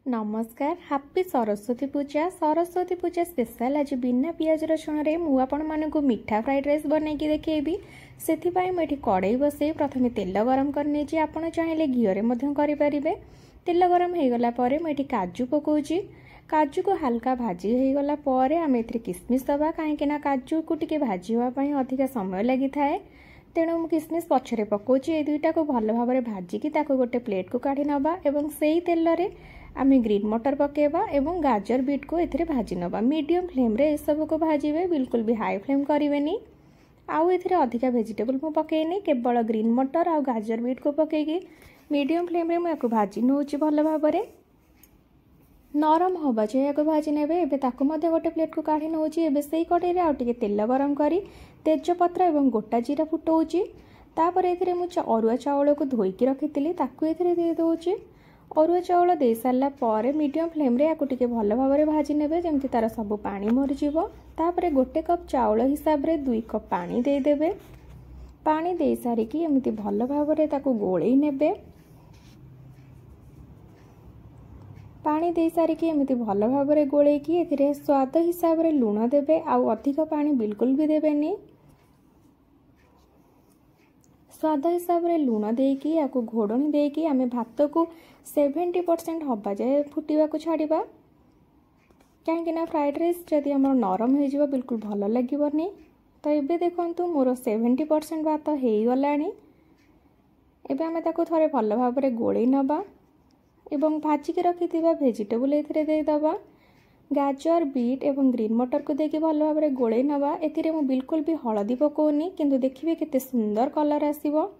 नमस्कार हापी सरस्वती पूजा स्पेशल आज बिना पियाज रसुण रे मु आपण मानकु मीठा फ्राइड राइस बनैकी देखेबी। सेथिपाई मु एठी कड़ाई बसई प्रथमे तेल गरम करने जी आपण चाहिले घिओ रे मध्यम करि परिबे। तेल गरम हे गला परे मु एठी काजू पकोउची। काजू को हल्का भाजी हे गला परे आमे एथि किसमिस दबा काहेकि ना काजू को टिके भाजीवा पई अधिक समय लागि थाए। तेणु मु किसमिस पछरे पकोउची। ए दुईटा को भल भाबरे भाजिकी ताको गोटे प्लेट को काढी नबा एवं सेही तेल रे आमे ग्रीन मटर पकेबा एवं गाजर बीट को एथिरे भाजी नबा। मीडियम फ्लेम रे ए सब को भाजीबे, बिल्कुल भी हाई फ्लेम करिवेनी। आउ एथिरे अधिका वेजिटेबल मु पकेइनी, केवल ग्रीन मटर आ गाजर बीट को पकेगी मीडियम फ्लेम रे मु याको भाजी नउची भल भाबरे। नरम हबा जे याको भाजी नेबे। एबे ताको मध्ये गोटे प्लेट को काढी नउची। एबे सेही कड़ाई रे आ टिके तेल गरम करी तेजपत्र एवं गोटा जीरा फुटौची। तापर एथिरे मु अरुआ चावल को धोईकी रखितिली ताकू एथिरे दे दउची। अरुआ चावल दे सारा पर मीडियम फ्लेम रे याको टिके भल भाबरे भाजी नेबे जेमति तार सब पानी मरि जिवो। तापर गोटे कप चावल हिसाब रे 2 कप पानी दे देबे। पानी दे सारी की एमति भल भाबरे ताकू गोळेई नेबे। पानी दे सारी की एमति भल भाबरे गोळेई की एथिरे स्वाद हिसाब रे लूण देबे। आउ अधिक पानी बिल्कुल भी देबेनी। स्वाद हिसाब रे लूण देकी याको घोड़नी देकी आमे भात को 70% हबा जाए फुटिवा को छाड़िबा। कहीं फ्राइड राइस जदि हमर नरम हो जिवो बिल्कुल भल लागिबनी। तो एबे देखंतु मोर 70% भात हेई गलानी। एबे आमे ताको थरे भल भाबरे गोळेई नबा एवं भाजी के रखिथिबा वेजिटेबल एथिरे दे दबा। गाजर बीट एवं ग्रीन मटर को देके भल भाबरे गोळेई नबा। एथिरे मु बिल्कुल भी हळदी पकोनी, किंतु देखिबे केते सुंदर कलर आसीबो।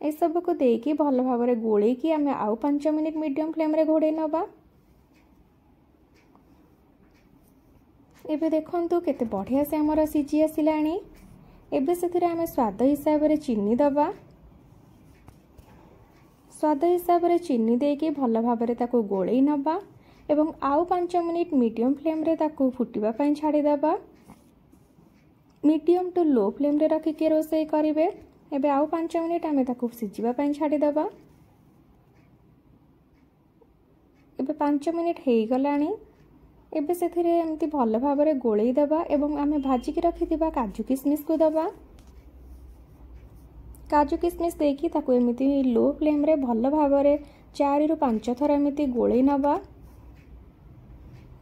ए सब को देकी भल भाबरे गोळेई की आमे आउ 5 मिनिट मीडियम फ्लेम रे घोड़े नबा। एबे देखंतु केते बढ़िया से हमर सिजी आसिलानी। एबे सेथिरे आमे स्वाद हिसाब रे चीनी दबा। स्वाद हिसाब रे चीनी देकी भल भाबरे ताको गोळेई नबा एवं आउ 5 मिनिट मीडियम फ्लेम रे ताको फुटिबा पई छाड़ी दबा। मीडियम टू लो फ्लेम रे रखी के रोसई करिवे। एबे आउ 5 मिनिट आमे ताको सिजिबा पई छाड़ी दबा। एबे 5 मिनिट हेई गलानी। एबे सेथिरे एमति भल भाबरे गोळेई दबा एवं आमे भाजी के रखिथिबा काजू किसमिस को दबा। काजू किसमिस देकी ताको एमिति लो फ्लेम रे भल भाबरे 4 रु 5 थर एमिति गोळेई नबा।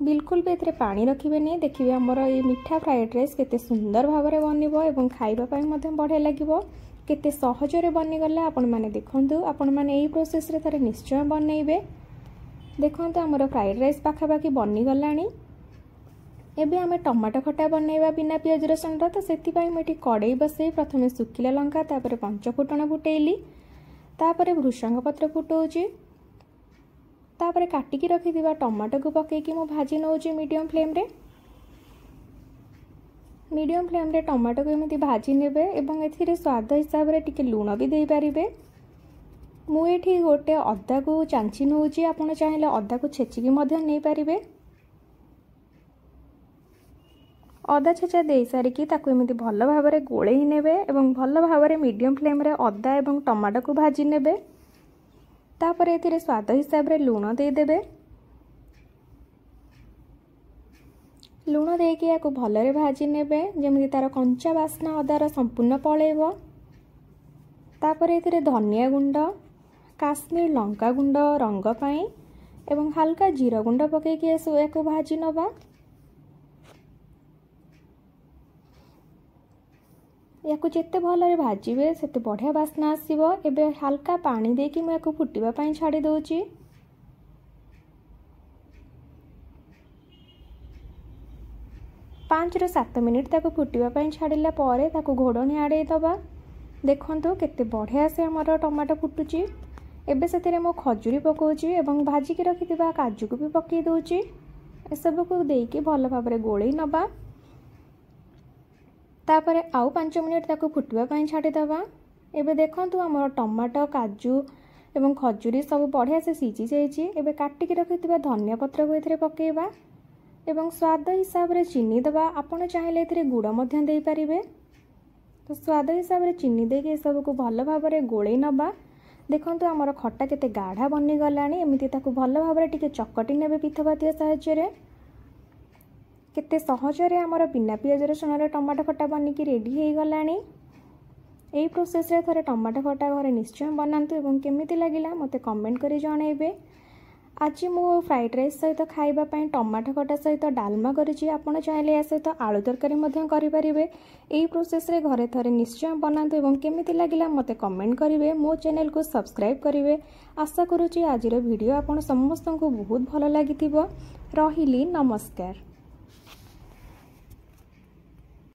बिल्कुल भी एथरे पानी रखिबेनी। देखिबे हमर ए मीठा फ्राइड राइस केते सुंदर भाबरे बनिबो एवं खाइबा पई मध्ये बढ़िया लागिबो। केते सहज रे बनि गला आपण माने देखंतु। आपण माने एही प्रोसेस रे थरे निश्चय बनैबे। देखंतु हमर फ्राइड राइस पाखा पाखी बनि गलानी। एबे आमे टमाटो खटा बनैबा बिना पियाज रसुण रो। तो सेति पई मेठी कड़ाई बसई प्रथमे सुखिला लंका तापर पंच फुटण फुटेइली। तापर भृषंग पत्र फुटौची। तापर काटिकी रखिथिबा टमाटो को पकेकी मु भाजी नउची मीडियम फ्लेम रे। मीडियम फ्लेम रे टमाटो को एमिति भाजी नेबे एवं एथिरे स्वाद हिसाब रे टिके लूण भी देई पारिबे। मु एठी गोटे अदा को चांची नउची। आपण चाहिले अदा को छेचिकी मध्ये नै पारिबे। अदा छेचा दे सारी की ताको एमिति भल भाबरे गोळेई नेबे एवं भल भाबरे मीडियम फ्लेम रे अदा एवं टमाटो को भाजी नेबे। तापर एथिरे स्वाद हिसाब रे लूण दे देबे। लूण देकी याको भलरे भाजी नेबे जेमिति तार कंचा बास्ना अदार संपूर्ण पळेबो। तापर एथिरे धनिया गुंड, काश्मीर लंका गुंड रंग पई एवं हल्का जीरा गुंड पकेकी याको भाजी नबा। याको जेते भलरे भाजीबे सेते बढ़िया बास्ना आसीबो। एबे हल्का पानी देकी मैं याको फुटिबा पई छाड़ी दउची। 5 रु 7 मिनिट ताको फुटिबा पई छाड़िला परे ताको घोड़नी आड़े दबा। देखंतु केते बढ़िया से हमर टमाटो फुटुची। एबे सेतिरे मो खजूरी पकोउची एवं भाजी के रखिथिबा काजू को भी पके दउची। ए सब को देकी भल भाबरे गोळेई नबा। तापरे आउ 5 मिनिट ताको फुटवा पई छाड़ी दबा। एबे देखंतु हमर टमाटो काजू एवं खजूरी सब बढ़िया से सीझी जाइछि। एबे काटी के रखिथिबा धनिया पत्र को एथिरे पकेबा एवं स्वाद हिसाब रे चीनी दबा। आपण चाहिले एथिरे गुड़ मध्ये देई परिबे। तो स्वाद हिसाब रे चीनी देके सब को भल भाबरे गोळेई नबा। देखंतु आमर खटा केते गाढ़ा बनी गलानी। एमिति ताकू भल भाबरे टिके चकटी नेबे पिथपातिया साहाय्य केते सहजरे आमर बिना पियाज रसुण टमाटो खटा बनिकी रेडी हो गलानी। एई प्रोसेस रे थरे टमाटो खटा घरे निश्चय बनातु एवं केमिति लागिला मते कमेंट करी जणैबे। आज मु फ्राइड राइस सहित खाइबा पई टमाटो खटा सहित डालमा करिछि। आपण चाहिले या सहित आलू तरकारी मध्य करि परिबे। एई प्रोसेस रे घरे थरे निश्चय बनातु एवं केमिति लागिला मते कमेंट करिवे। मो चैनल को सब्सक्राइब करिवे। आशा करूछि आजिर वीडियो आपण समस्तଙ୍କୁ बहुत भलो लागिथिबो। रहिली नमस्कार।